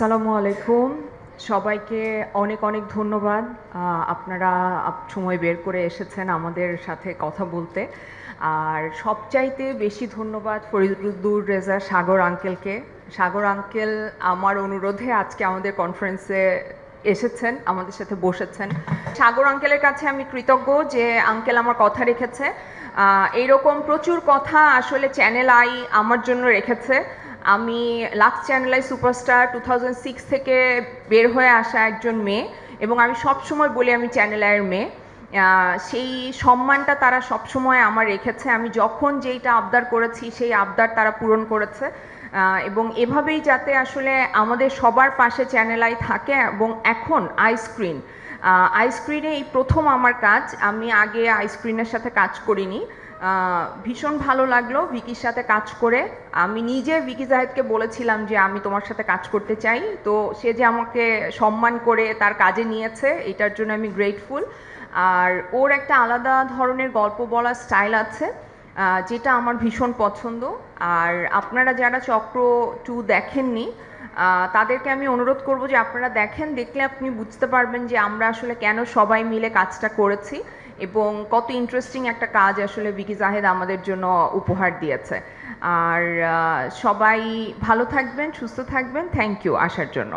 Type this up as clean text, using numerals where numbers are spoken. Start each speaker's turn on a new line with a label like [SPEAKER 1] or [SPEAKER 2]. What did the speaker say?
[SPEAKER 1] আসসালামু আলাইকুম। সবাইকে অনেক অনেক ধন্যবাদ। আপনারা সময় বের করে এসেছেন আমাদের সাথে কথা বলতে। আর সবচাইতে বেশি ধন্যবাদ ফরিদুর রেজা সাগর আঙ্কেলকে। সাগর আঙ্কেল আমার অনুরোধে আজকে আমাদের কনফারেন্সে এসেছেন, আমাদের সাথে বসেছেন। সাগর আঙ্কেলের কাছে আমি কৃতজ্ঞ যে আঙ্কেল আমার কথা রেখেছে। এইরকম প্রচুর কথা আসলে চ্যানেল আই আমার জন্য রেখেছে। আমি লাক্স চ্যানেল আই সুপারস্টার 2006 থেকে বের হয়ে আসা একজন মেয়ে, এবং আমি সবসময় বলি আমি চ্যানেল আইয়ের মেয়ে। সেই সম্মানটা তারা সবসময় আমার রেখেছে। আমি যখন যেইটা আবদার করেছি সেই আবদার তারা পূরণ করেছে, এবং এভাবেই যাতে আসলে আমাদের সবার পাশে চ্যানেল আই থাকে। এবং এখন আইস্ক্রিন আইস্ক্রিনে এই প্রথম আমার কাজ, আমি আগে আইস্ক্রিনের সাথে কাজ করিনি। ভীষণ ভালো লাগলো ভিকির সাথে কাজ করে। আমি নিজে ভিকি জাহেদকে বলেছিলাম যে আমি তোমার সাথে কাজ করতে চাই, তো সে যে আমাকে সম্মান করে তার কাজে নিয়েছে এটার জন্য আমি গ্রেটফুল। আর ওর একটা আলাদা ধরনের গল্প বলার স্টাইল আছে, যেটা আমার ভীষণ পছন্দ। আর আপনারা যারা চক্র 2 দেখেননি তাদেরকে আমি অনুরোধ করব যে আপনারা দেখেন, দেখলে আপনি বুঝতে পারবেন যে আমরা আসলে কেন সবাই মিলে কাজটা করেছি এবং কত ইন্টারেস্টিং একটা কাজ আসলে ভিকি জাহেদ আমাদের জন্য উপহার দিয়েছে। আর সবাই ভালো থাকবেন, সুস্থ থাকবেন। থ্যাংক ইউ আসার জন্য।